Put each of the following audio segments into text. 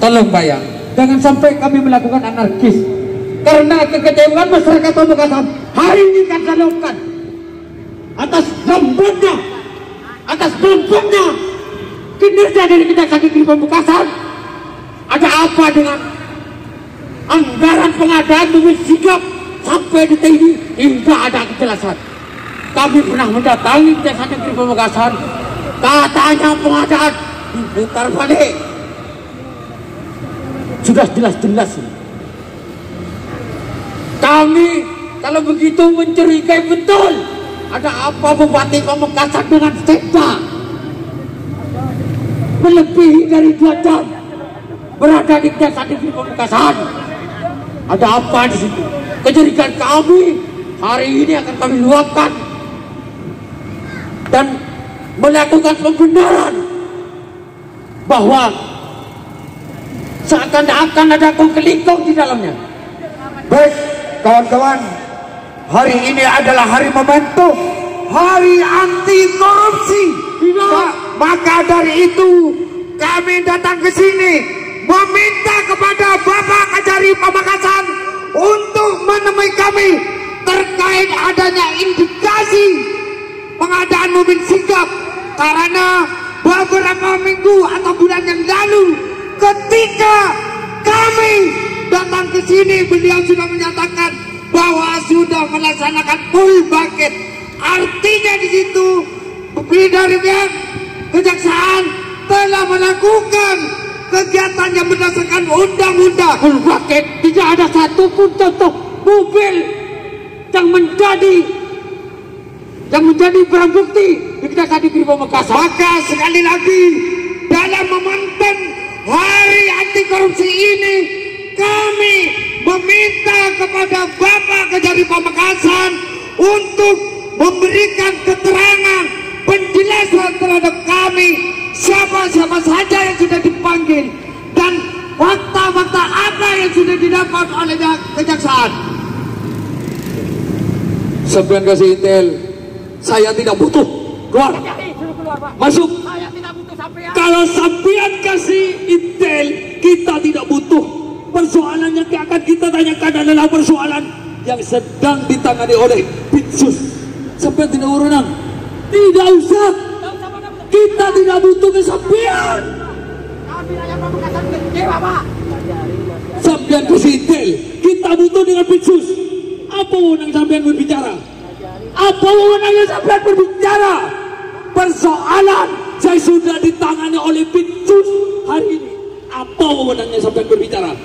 Tolong bayang, jangan sampai kami melakukan anarkis. Karena kekecewaan masyarakat Pamekasan hari ini kan saya lakukan atas lambatnya, atas belumnya kinerja dari Kejaksaan Negeri Pamekasan. Ada apa dengan anggaran pengadaan mobil sigap sampai detik ini hingga ada kejelasan. Kami pernah mendatangi Kejaksaan Negeri Pamekasan, katanya pengadaan diputar balik. Sudah jelas-jelas ini. Kami kalau begitu mencurigai betul ada apa Bupati Pamekasan dengan Sekda. Melebihi dari 2 jam berada di Kejaksaan Negeri Pamekasan. Ada apa di situ? Kecurigaan kami hari ini akan kami luapkan dan melakukan pembenaran bahwa seakan-akan ada kongkelikong di dalamnya. Baik kawan-kawan, hari ini adalah hari momentum, hari anti korupsi. Maka dari itu kami datang ke sini meminta kepada Bapak Kajari Pamekasan untuk menemui kami terkait adanya indikasi pengadaan mobil sigap. Karena beberapa minggu atau bulan yang lalu ketika kami datang ke sini, beliau sudah menyatakan bahwa sudah melaksanakan full bucket. Artinya di situ dari pihak kejaksaan telah melakukan kegiatan yang berdasarkan undang-undang. Full bucket, tidak ada satupun contoh mobil yang menjadi barang bukti di Kejaksaan Negeri Pamekasan. Maka sekali lagi dalam momentum hari anti korupsi ini kami meminta kepada Bapak Kajari Pamekasan untuk memberikan keterangan penjelasan terhadap kami siapa-siapa saja yang sudah dipanggil dan fakta-fakta apa yang sudah didapat oleh kejaksaan. Sampean kasih intel, saya tidak butuh. Keluar. Masuk. Saya tidak butuh sampean. Kalau sampean kasih intel, kita tidak butuh. Persoalan yang akan kita tanyakan adalah persoalan yang sedang ditangani oleh Pitsus. Sampean tidak urunan. Tidak usah. Kita tidak butuh kesampean. Kami rakyat Pamekasan kecewa, Pak. Sampean kasih intel, kita butuh dengan Pitsus. Apa wewenang sampean berbicara? Apa wewenangnya sampean berbicara? Persoalan saya sudah ditangani oleh Pitsus hari ini. Apa wewenangnya sampean berbicara?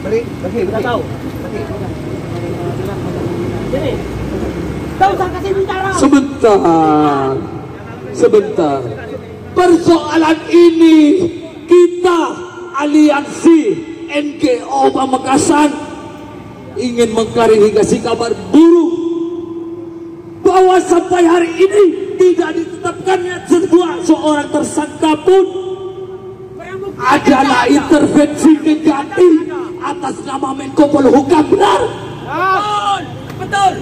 Beri, kita tahu. Jadi, tak usah kasih bicara. Sebentar. Persoalan ini kita aliansi NGO Pamekasan ingin mengklarifikasi kabar buruk bahwa sampai hari ini tidak ditetapkannya seorang tersangka pun adalah intervensi Kejati atas nama Menko Polhukam. Benar? Betul.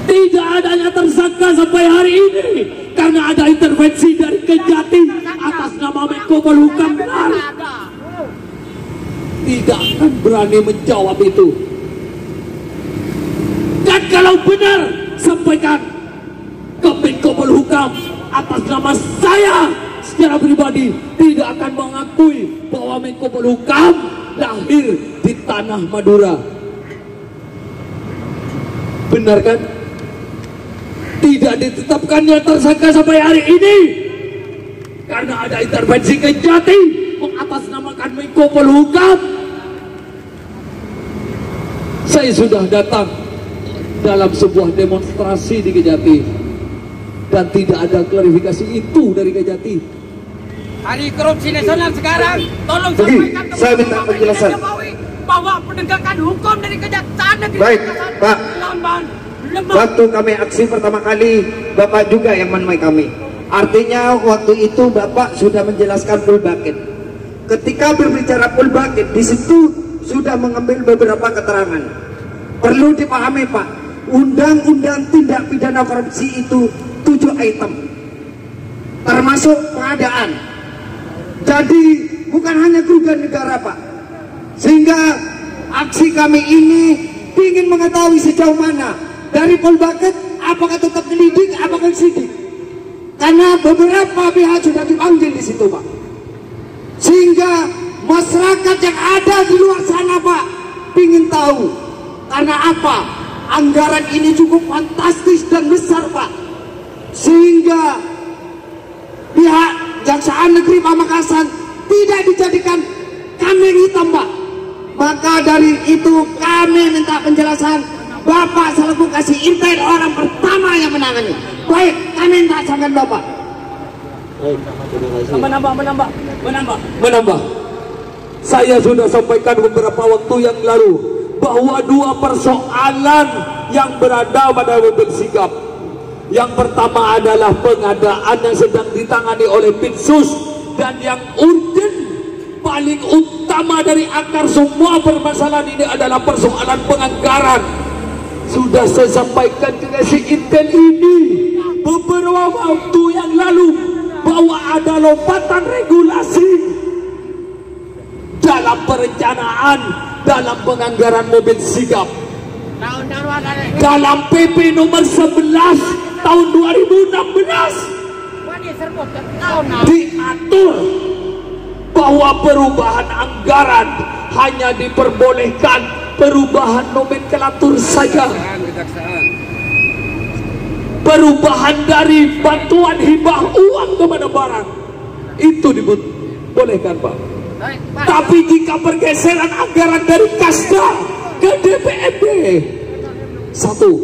Tidak adanya tersangka sampai hari ini karena ada intervensi dari Kejati atas nama Menko Polhukam. Benar? Tidak akan berani menjawab itu. Dan kalau benar, sampaikan ke Menko Polhukam atas nama saya secara pribadi tidak akan mengakui bahwa Menko Polhukam lahir di tanah Madura. Benar kan? Tidak ditetapkannya tersangka sampai hari ini karena ada intervensi Kejati mengatasnamakan Menko Polhukam. Saya sudah datang dalam sebuah demonstrasi di Kejati dan tidak ada klarifikasi itu dari Kejati. Hari korupsi nasional sekarang, tolong sampaikan kepada saya minta penjelasan bahwa penegakan hukum dari Kejaksaan Negeri Baik, Pak. lemah. Waktu kami aksi pertama kali, Bapak juga yang menemui kami. Artinya waktu itu Bapak sudah menjelaskan full bucket. Ketika berbicara full bucket, di situ sudah mengambil beberapa keterangan. Perlu dipahami, Pak, Undang-Undang Tindak Pidana Korupsi itu 7 item. termasuk pengadaan. Jadi bukan hanya kerugian negara Pak, sehingga aksi kami ini ingin mengetahui sejauh mana dari Polbaket, apakah tetap nyelidik, apakah sidik, karena beberapa pihak sudah dipanggil di situ Pak, sehingga masyarakat yang ada di luar sana Pak ingin tahu karena apa anggaran ini cukup fantastis dan besar Pak, sehingga pihak Jaksaan Negeri Pamekasan tidak dijadikan kambing hitam Pak. Maka dari itu kami minta penjelasan Bapak selaku kasih intel orang pertama yang menangani. Baik, kami minta sampaikan Bapak. Baik, menambah. Saya sudah sampaikan beberapa waktu yang lalu bahwa dua persoalan yang berada pada mobil sigap. Yang pertama adalah pengadaan yang sedang ditangani oleh Pitsus, dan yang urgent paling utama dari akar semua permasalahan ini adalah persoalan penganggaran. Sudah saya sampaikan ke si Intel ini beberapa waktu yang lalu bahwa ada lompatan regulasi dalam perencanaan, dalam penganggaran mobil sigap. Dalam PP nomor 11 tahun 2016 diatur bahwa perubahan anggaran hanya diperbolehkan perubahan nomenklatur saja. Perubahan dari bantuan hibah uang kepada barang itu dibolehkan Pak. Tapi jika pergeseran anggaran dari Kasda ke DPRD, satu,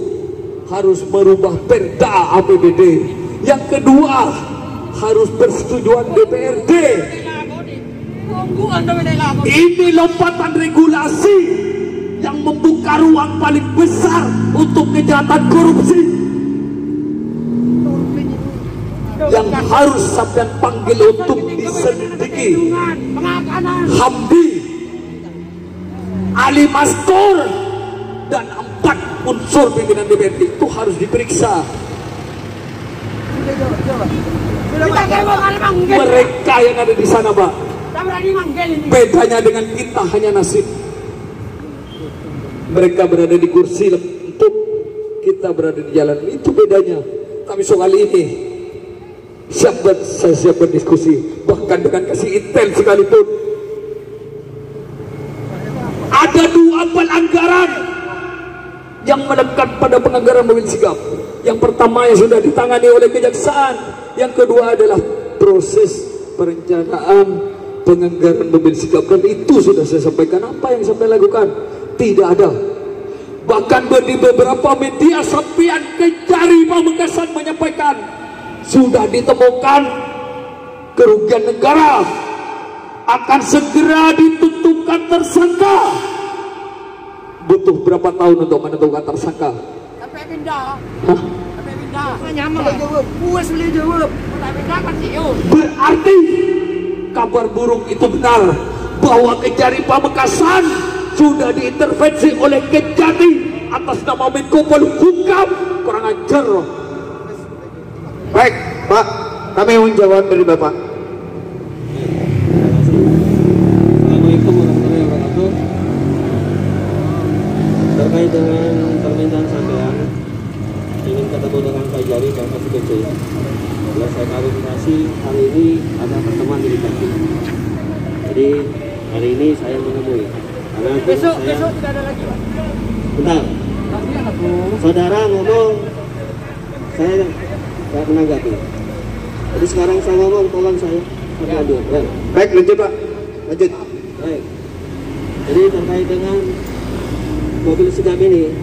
harus merubah perda APBD. Yang kedua, harus persetujuan DPRD. Ini lompatan regulasi yang membuka ruang paling besar untuk kejahatan korupsi yang harus sampai panggil untuk diselidiki. Hamdi, Ali Mastur, dan 4 unsur pimpinan DPRD itu harus diperiksa. Mereka yang ada di sana Pak, bedanya dengan kita hanya nasib. Mereka berada di kursi lempuk, kita berada di jalan, itu bedanya. Tapi soal ini saya siap berdiskusi, bahkan dengan kasih intel sekalipun. Ada 2 pelanggaran yang melekat pada penganggaran mobil sigap. Yang pertama yang sudah ditangani oleh Kejaksaan, yang kedua adalah proses perencanaan penganggaran mobil sigap, dan itu sudah saya sampaikan. Apa yang sampai lakukan? Tidak ada. Bahkan di beberapa media sampean Kejari Pamekasan menyampaikan sudah ditemukan kerugian negara, akan segera ditentukan tersangka. Butuh berapa tahun untuk menentukan tersangka? Sampai pindah. Hah? Sampai pindah. Nyamar. Puas boleh jawab. Sampai pindah kan CEO. Berarti kabar burung itu benar bahwa Kejari Pamekasan sudah diintervensi oleh Kejati atas nama Menko Polhukam. Kurang ajar loh. Baik Pak, kami ingin jawab dari Bapak. Assalamualaikum warahmatullahi wabarakatuh. Terkait dengan permintaan sampean ingin ketemu dengan Pak Jari dan Pak BC. Ya, saya klarifikasi, hari ini ada pertemuan di Dikti. Jadi hari ini saya menemui. Karena Besok saya, tidak ada lagi Pak. bentar. Saudara ngomong, saya nggak menanggapi. Jadi sekarang saya ngomong, tolong saya hadir. Ya. Baik, lanjut Pak. Lanjut. Baik. Jadi terkait dengan mobil sigap ini,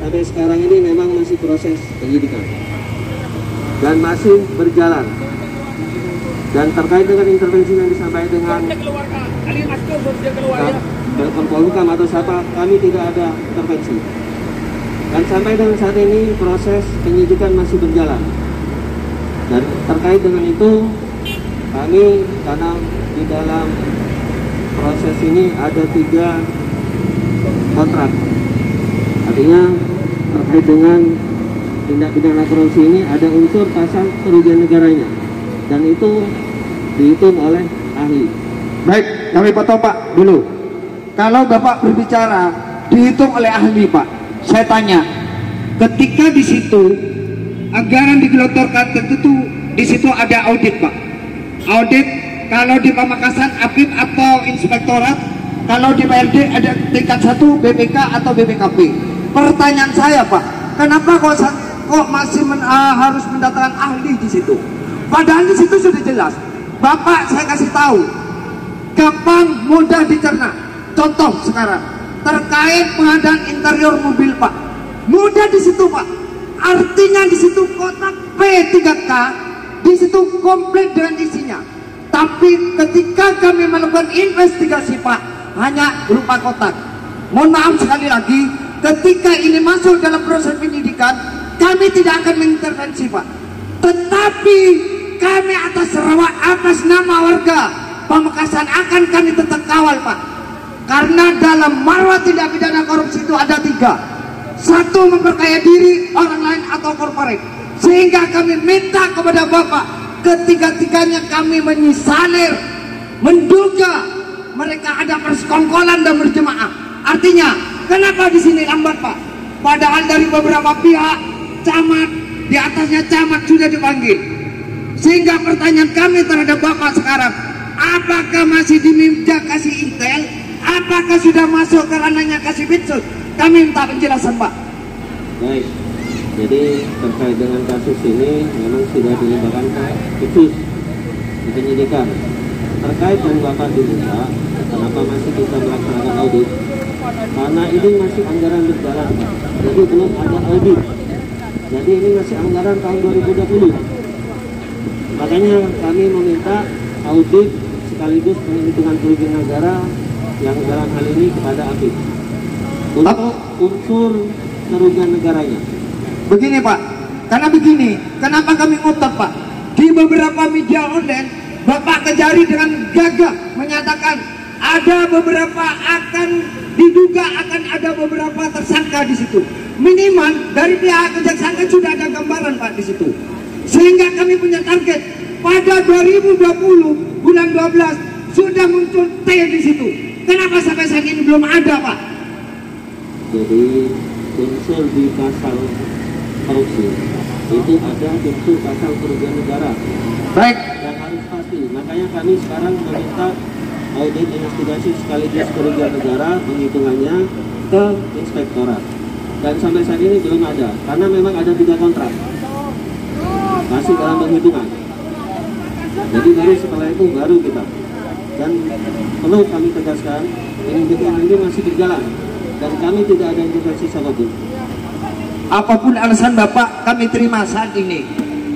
sampai sekarang ini memang masih proses penyidikan dan masih berjalan. Dan terkait dengan intervensi yang disampaikan dengan Telepon Polhukam atau siapa, kami tidak ada intervensi. Dan sampai dengan saat ini proses penyidikan masih berjalan. Dan terkait dengan itu, kami karena di dalam proses ini ada 3 kontrak. Artinya terkait dengan tindak pidana korupsi ini ada unsur pasal kerugian negaranya. dan itu dihitung oleh ahli. Baik, kami potong Pak dulu. Kalau Bapak berbicara dihitung oleh ahli Pak, saya tanya, ketika di situ anggaran digelontorkan tentu di situ ada audit Pak. Audit kalau di Pamekasan APIP atau inspektorat, kalau di PRD ada tingkat 1 BPK atau BPKP. Pertanyaan saya Pak, kenapa kok masih harus mendatangkan ahli di situ? Padahal di situ sudah jelas. Bapak saya kasih tahu, gampang mudah dicerna. Contoh sekarang terkait pengadaan interior mobil Pak, mudah di situ Pak. Artinya di situ kotak P3K di situ komplit dengan isinya. Tapi ketika kami melakukan investigasi Pak, hanya berupa kotak. Mohon maaf sekali lagi, ketika ini masuk dalam proses penyidikan, kami tidak akan mengintervensi Pak. Tetapi kami atas nama warga Pamekasan akan kami tetap kawal Pak. Karena dalam marwah tindak pidana korupsi itu ada 3. 1, memperkaya diri orang lain atau korporat. Sehingga kami minta kepada Bapak, ketiga-tiganya kami menyisalir, menduga mereka ada persekongkolan dan berjemaah. Artinya, kenapa di sini lambat Pak? Padahal dari beberapa pihak, camat, di atasnya camat sudah dipanggil. Sehingga pertanyaan kami terhadap Bapak sekarang, apakah masih diminta kasih intel? Apakah sudah masuk ke ranahnya kasih bitsus? Kami minta penjelasan Pak. Baik, jadi terkait dengan kasus ini memang sudah dilibatkan khusus di penyidikan. Terkait yang Bapak diminta, kenapa masih kita melaksanakan audit? Karena ini masih anggaran berjalan, jadi belum ada audit. Jadi ini masih anggaran tahun 2020. Makanya kami meminta audit sekaligus penghitungan kerugian negara yang dalam hal ini kepada APIP untuk unsur kerugian negaranya. Begini Pak, karena begini, kenapa kami ngotot Pak? Di beberapa media online, Bapak Kejari dengan gagah menyatakan ada beberapa diduga akan ada beberapa tersangka di situ. Minimal dari pihak kejaksaan sudah ada gambaran Pak di situ. Sehingga kami punya target pada 2020 bulan 12 sudah muncul T di situ. Kenapa sampai saat ini belum ada Pak? Jadi unsur di pasal korupsi itu ada unsur pasal kerugian negara. Baik. Yang harus pasti. Makanya kami sekarang meminta audit investigasi sekaligus kerugian negara penghitungannya ke inspektorat. Dan sampai saat ini belum ada, karena memang ada 3 kontrak masih dalam penghitungan. Jadi baru setelah itu baru kita. Dan perlu kami tegaskan, penyidikan ini masih berjalan dan kami tidak ada intervensi siapapun. Apapun alasan Bapak, kami terima saat ini.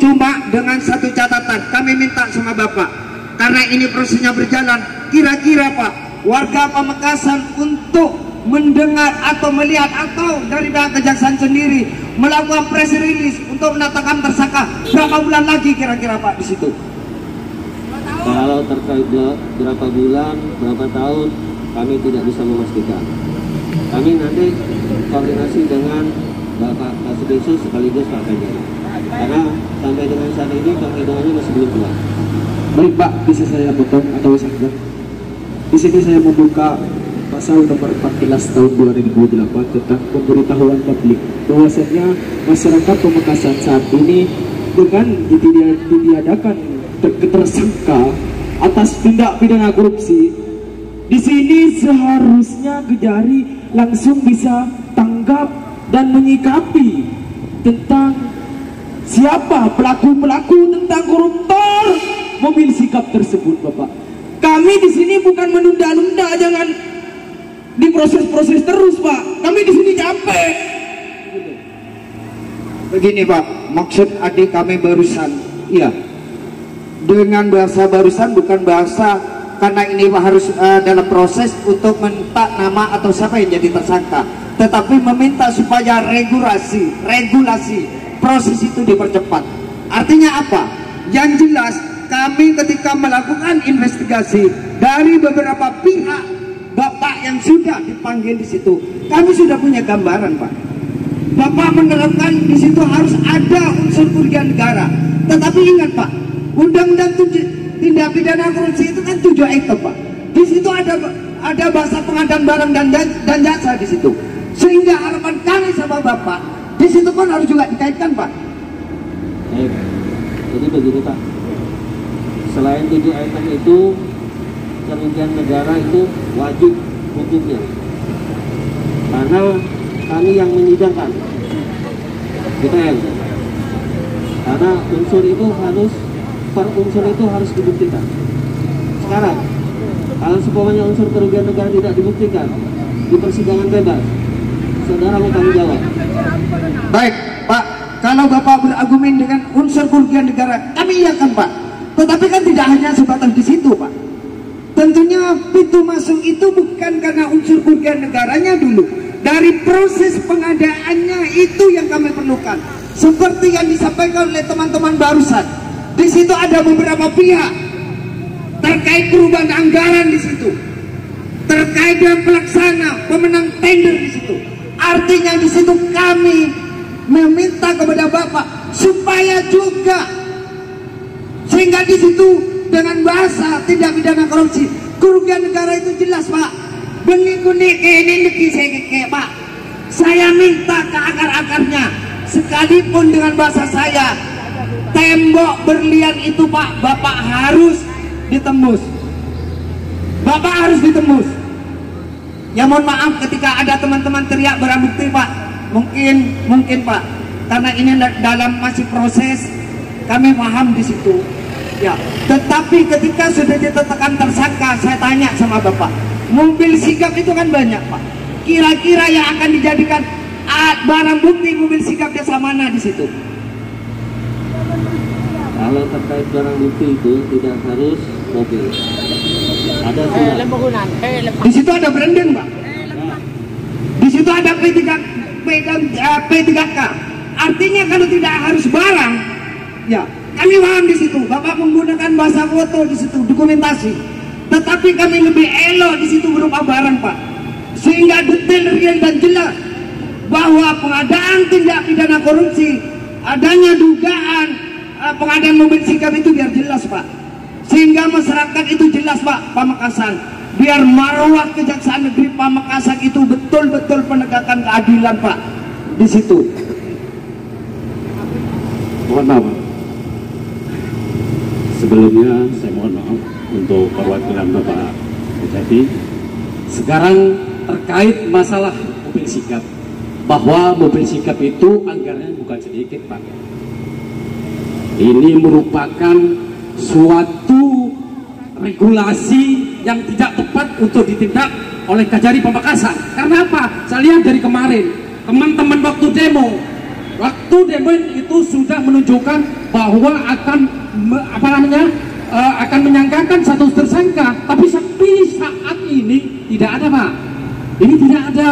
Cuma dengan satu catatan, kami minta sama Bapak, karena ini prosesnya berjalan, kira-kira Pak, warga Pamekasan untuk mendengar atau melihat atau dari pihak kejaksaan sendiri melakukan press release untuk menetapkan tersangka berapa bulan lagi kira-kira Pak di situ? Kalau terkait berapa bulan, berapa tahun, kami tidak bisa memastikan. Kami nanti koordinasi dengan Bapak Kasubdit sekaligus Pak Kejari. Karena sampai dengan saat ini penghitungannya masih belum keluar. Baik Pak, bisa saya potong atau saya? Di sini saya membuka pasal nomor 14 tahun 2008 tentang pemberitahuan publik bahwasanya masyarakat Pamekasan saat ini dengan ditiadakan tersangka atas tindak pidana korupsi. Di sini seharusnya Kejari langsung bisa tanggap dan menyikapi tentang siapa pelaku-pelaku tentang koruptor mobil sikap tersebut, Bapak. Kami di sini bukan menunda-nunda, jangan diproses-proses terus, Pak. Kami di sini capek. Begini Pak, maksud adik kami barusan, iya. Dengan bahasa barusan bukan bahasa karena ini harus dalam proses untuk minta nama atau siapa yang jadi tersangka, tetapi meminta supaya regulasi proses itu dipercepat. Artinya apa? Yang jelas kami ketika melakukan investigasi dari beberapa pihak Bapak yang sudah dipanggil di situ, kami sudah punya gambaran Pak. Bapak menerapkan di situ harus ada unsur kerugian negara. Tetapi ingat Pak, Undang-undang tindak pidana korupsi itu kan 7 item, Pak. Di situ ada bahasa pengadaan barang dan jasa di situ. Sehingga harapan kami sama Bapak di situ pun harus juga dikaitkan, Pak. Jadi begini, Pak. Selain 7 item itu, kerugian negara itu wajib hukumnya. Karena kami yang menyidangkan DPR. Karena unsur itu harus, per unsur itu harus dibuktikan. Sekarang, kalau sepomanya unsur kerugian negara tidak dibuktikan di persidangan bebas, saudara mau tanggung jawab. Baik, Pak. Kalau Bapak berargumen dengan unsur kerugian negara, kami iyakan, Pak. Tetapi kan tidak hanya sebatas di situ, Pak. Tentunya pintu masuk itu bukan karena unsur kerugian negaranya dulu. Dari proses pengadaannya itu yang kami perlukan. Seperti yang disampaikan oleh teman-teman barusan. Di situ ada beberapa pihak terkait perubahan anggaran di situ. Terkait dengan pelaksana, pemenang tender di situ. Artinya di situ kami meminta kepada Bapak supaya juga sehingga di situ dengan bahasa tindak pidana korupsi kerugian negara itu jelas, Pak. Benih kuning ini saya Pak. Saya minta ke akar-akarnya, sekalipun dengan bahasa saya tembok berlian itu, Pak, Bapak harus ditembus. Bapak harus ditembus. Ya mohon maaf ketika ada teman-teman teriak barang bukti, Pak. Mungkin Pak, karena ini dalam masih proses, kami paham di situ. Ya, tetapi ketika sudah ditetapkan tersangka, saya tanya sama Bapak, mobil sigap itu kan banyak, Pak. Kira-kira yang akan dijadikan barang bukti mobil sigap desa mana di situ? Kalau terkait barang bukti itu tidak harus mobil. Ada di situ ada branding, Pak. Di situ ada P3K. Artinya kalau tidak harus barang, ya kami paham di situ. Bapak menggunakan bahasa foto di situ, dokumentasi. Tetapi kami lebih elok di situ berupa barang, Pak. Sehingga detail, real dan jelas bahwa pengadaan tindak pidana korupsi, adanya dugaan pengadaan mobil sigap itu biar jelas, Pak. Sehingga masyarakat itu jelas, Pak, Pamekasan. Biar marwah Kejaksaan Negeri Pamekasan itu betul-betul penegakan keadilan, Pak. Di situ. Mohon maaf. Sebelumnya saya mohon maaf untuk perwakilan Bapak Kejati. Sekarang terkait masalah mobil sigap, bahwa mobil sigap itu anggarannya bukan sedikit, Pak. Ini merupakan suatu regulasi yang tidak tepat untuk ditindak oleh Kajari Pamekasan. Karena apa? Saya lihat dari kemarin teman-teman waktu demo itu sudah menunjukkan bahwa akan akan menyangkakan satu tersangka, tapi saat ini tidak ada, Pak. Ini tidak ada,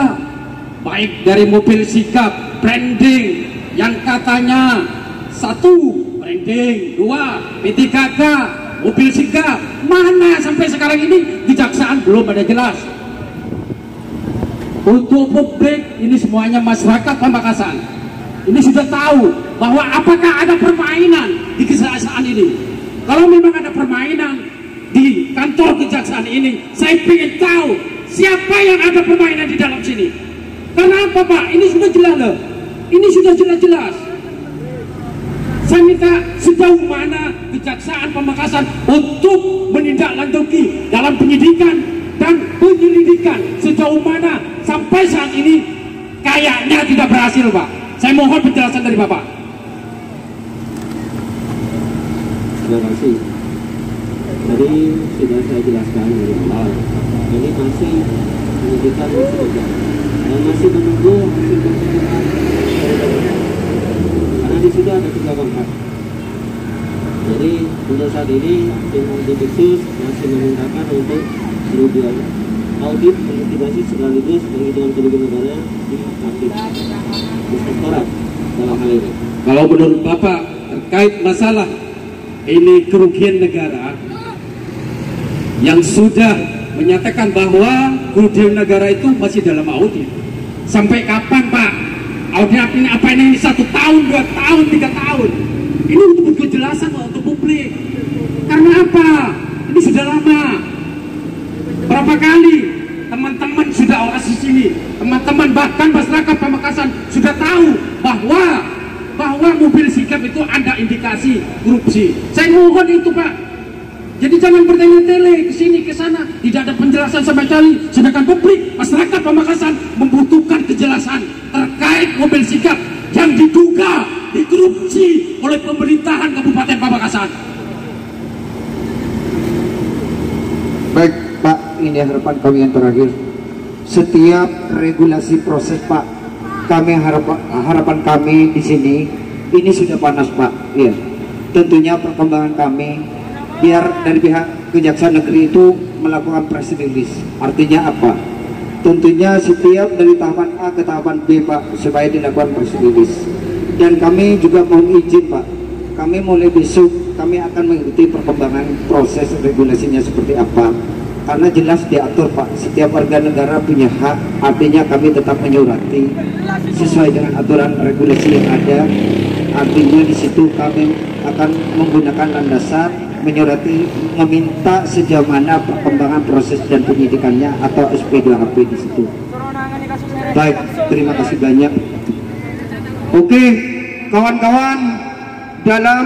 baik dari mobil sigap branding yang katanya 1 branding, 2 P3K, mobil sigap, mana sampai sekarang ini Kejaksaan belum ada jelas. Untuk publik ini semuanya masyarakat Pamekasan ini sudah tahu bahwa apakah ada permainan di kejaksaan ini. Kalau memang ada permainan di kantor kejaksaan ini, saya ingin tahu siapa yang ada permainan di dalam sini. Karena apa, Pak? Ini sudah jelas loh. Ini sudah jelas-jelas. Saya minta sejauh mana Kejaksaan Pamekasan untuk menindaklanjuti dalam penyidikan dan penyelidikan, sejauh mana sampai saat ini kayaknya tidak berhasil, Pak. Saya mohon penjelasan dari Bapak. Terima kasih. Tadi sudah saya jelaskan dari awal. Ini masih penyidikan masih berjalan dan masih menunggu hasil penyidikan. Karena di situ ada 3 pihak. Jadi untuk saat ini tim Diksus masih memintakan untuk kerugian audit investigasi sekaligus penghitungan kerugian negara di aktif inspektorat dalam hal ini. Kalau menurut Bapak terkait masalah ini kerugian negara yang sudah menyatakan bahwa kerugian negara itu masih dalam audit, sampai kapan, Pak? Audit ini 1 tahun, 2 tahun, 3 tahun? Ini untuk kejelasan, Pak, untuk publik. Karena apa? Ini sudah lama. Berapa kali teman-teman sudah orasi sini, teman-teman bahkan masyarakat Pamekasan sudah tahu bahwa mobil Sigap itu ada indikasi korupsi. Saya mohon itu Pak. Jadi jangan bertele-tele ke sini ke sana, tidak ada penjelasan sama sekali. Sedangkan publik masyarakat Pamekasan membutuhkan kejelasan terkait mobil Sigap yang diduga dikorupsi oleh pemerintahan Kabupaten Pamekasan. Baik Pak, ini harapan kami yang terakhir. Setiap regulasi proses Pak, harapan kami di sini ini sudah panas Pak. Iya. Tentunya perkembangan kami biar dari pihak Kejaksaan Negeri itu melakukan press release. Artinya apa? Tentunya setiap dari tahapan A ke tahapan B Pak, supaya dilakukan press release. Dan kami juga mohon izin Pak, kami mulai besok kami akan mengikuti perkembangan proses regulasinya seperti apa. Karena jelas diatur Pak, setiap warga negara punya hak, artinya kami tetap menyurati sesuai dengan aturan regulasi yang ada. Artinya di situ kami akan menggunakan landasan menyurati, meminta sejauh mana perkembangan proses dan penyidikannya atau SP2HP di situ. Baik, terima kasih banyak. Oke, kawan-kawan, dalam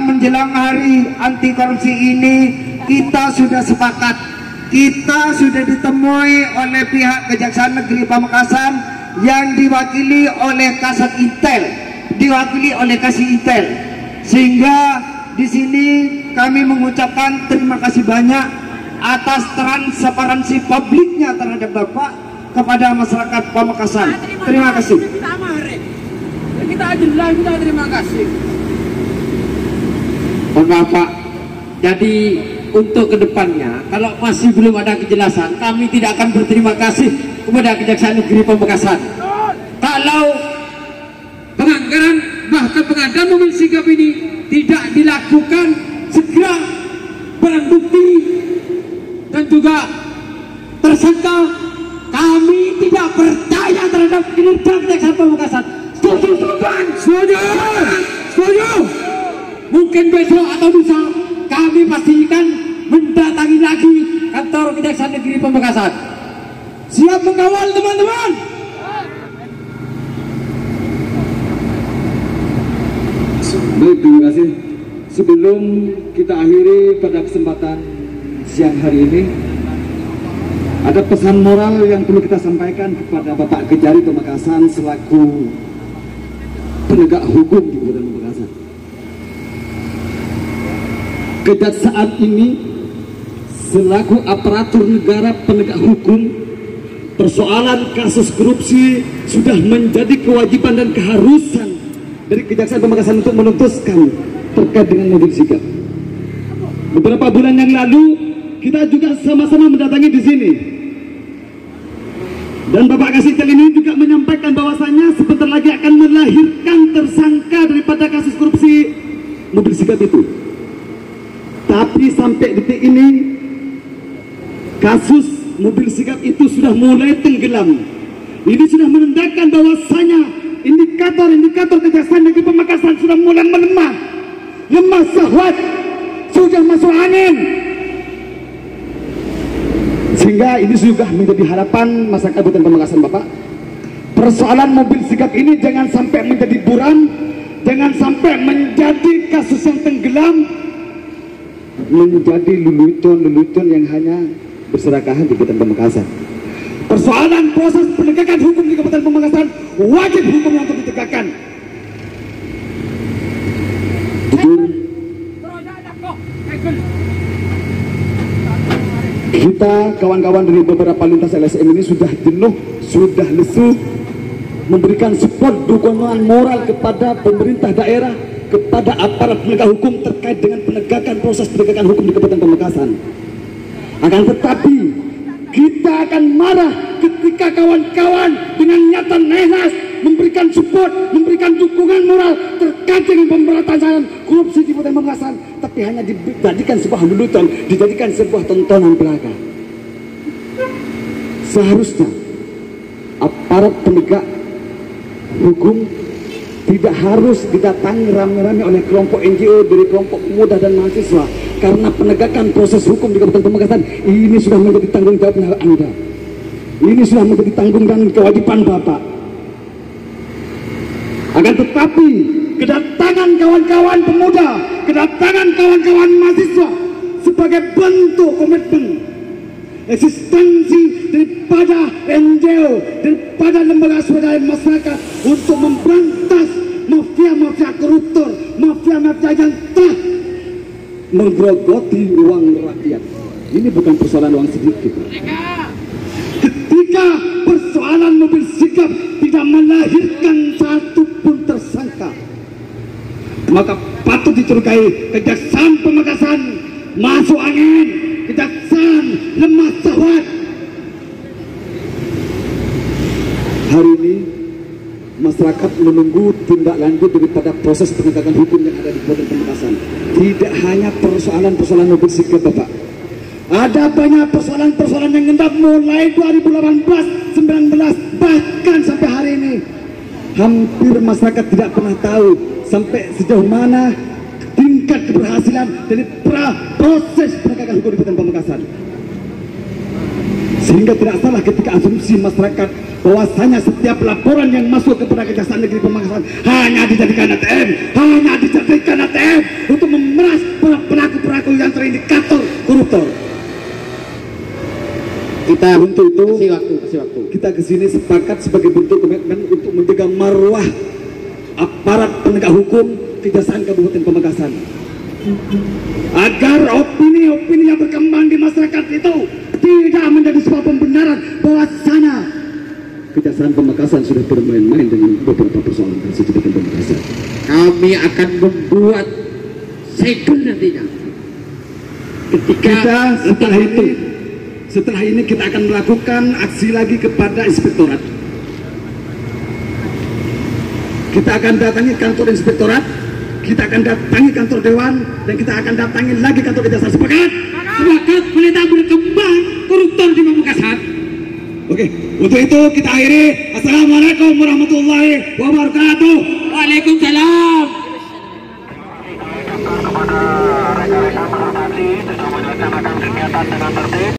menjelang hari anti korupsi ini kita sudah sepakat, kita sudah ditemui oleh pihak Kejaksaan Negeri Pamekasan yang diwakili oleh Kasat Intel, diwakili oleh Kasih Intel, sehingga di sini kami mengucapkan terima kasih banyak atas transparansi publiknya terhadap Bapak kepada masyarakat Pamekasan. Terima kasih. Kita aja kita terima kasih. Mohon Pak, jadi untuk kedepannya kalau masih belum ada kejelasan, kami tidak akan berterima kasih kepada Kejaksaan Negeri Pamekasan kalau penganggaran bahkan pengadaan mobil Sigap ini tidak dilakukan segera, barang bukti dan juga tersangka. Kami tidak percaya terhadap kinerja Kejaksaan Pamekasan. Setuju teman? Setuju. Setuju. Mungkin besok atau lusa kami pastikan mendatangi lagi kantor Kejaksaan Negeri Pamekasan. Siap mengawal teman-teman. Baik, terima kasih. Sebelum kita akhiri pada kesempatan siang hari ini, ada pesan moral yang perlu kita sampaikan kepada Bapak Kejari Pamekasan selaku penegak hukum di Kabupaten Pamekasan. Kejaksaan ini selaku aparatur negara penegak hukum, persoalan kasus korupsi sudah menjadi kewajiban dan keharusan dari Kejaksaan Pamekasan untuk menuntaskan terkait dengan mobil Sigap. Beberapa bulan yang lalu kita juga sama-sama mendatangi di sini, dan Bapak Kasih Intel ini juga menyampaikan bahwasanya sebentar lagi akan melahirkan tersangka daripada kasus korupsi mobil Sigap itu. Tapi sampai detik ini kasus mobil Sigap itu sudah mulai tenggelam. Ini sudah menandakan bahwasanya indikator Kejaksaan Negeri Pamekasan sudah mulai melemah, lemah syahwat, sudah masuk angin. Sehingga ini juga menjadi harapan masyarakat Kabupaten Pamekasan Bapak. Persoalan mobil Sigap ini jangan sampai menjadi buram, jangan sampai menjadi kasus yang tenggelam, menjadi lelucon yang hanya berserakahan di Kabupaten Pamekasan. Persoalan proses penegakan hukum di Kabupaten Pamekasan, wajib hukumnya untuk ditegakkan. Kita kawan-kawan dari beberapa lintas LSM ini sudah jenuh, sudah lesu memberikan support dukungan moral kepada pemerintah daerah, kepada aparat penegak hukum terkait dengan penegakan proses penegakan hukum di Kabupaten Pamekasan. Akan tetapi kita akan marah ketika kawan-kawan dengan nyata nehas memberikan support, memberikan dukungan moral terkait dengan pemberantasan korupsi di Kabupaten Pamekasan, tapi hanya dijadikan sebuah lelucon, dijadikan sebuah tontonan belaka. Seharusnya aparat penegak hukum tidak harus didatangi rame-rame oleh kelompok NGO dari kelompok pemuda dan mahasiswa, karena penegakan proses hukum di Kabupaten Pamekasan ini sudah menjadi tanggung jawab Anda. Ini sudah menjadi tanggung dan kewajiban Bapak. Akan tetapi kedatangan kawan-kawan pemuda, kedatangan kawan-kawan mahasiswa sebagai bentuk komitmen eksistensi daripada NGO, daripada lembaga swadaya masyarakat untuk memberantas mafia-mafia koruptor, mafia-mafia yang telah menggerogoti uang rakyat. Ini bukan persoalan uang sedikit. Ketika persoalan mobil sikap tidak melahirkan satu pun tersangka, maka patut dicurigai Kejaksaan Pamekasan masuk angin, Kejaksaan lemah sahwat. Hari ini masyarakat menunggu tindak lanjut daripada proses penegakan hukum yang ada di Kabupaten Pamekasan. Tidak hanya persoalan-persoalan mobil sikap, Bapak. Ada banyak persoalan-persoalan yang ngendap mulai 2018, 19, bahkan sampai hari ini. Hampir masyarakat tidak pernah tahu sampai sejauh mana tingkat keberhasilan dari proses penegakan hukum di Kabupaten Pamekasan. Sehingga tidak salah ketika asumsi masyarakat bahwasanya setiap laporan yang masuk kepada Kejaksaan Negeri Pamekasan hanya dijadikan ATM untuk memeras pelaku-pelaku yang terindikator koruptor. Kita untuk itu kasih waktu. Kita kesini sepakat sebagai bentuk komitmen untuk menjaga marwah aparat penegak hukum Kejaksaan Kabupaten Pamekasan, agar opini-opini yang berkembang di masyarakat itu tidak menjadi sebuah pembenaran bahwasanya Kejaksaan Pamekasan sudah bermain-main dengan beberapa persoalan kasus di Kabupaten Pamekasan. Kami akan membuat segel nantinya. Ketika setelah ini kita akan melakukan aksi lagi kepada inspektorat. Kita akan datangi kantor inspektorat, kita akan datangi kantor dewan, dan kita akan datangi lagi kantor Kejaksaan. Sepakat? Sepakat, boleh tak berkembang koruptor di Pamekasan. Oke, untuk itu kita akhiri. Assalamualaikum warahmatullahi wabarakatuh. Waalaikumsalam. Kepada rekan-rekan transportasi sudah melaksanakan kegiatan dengan tertib.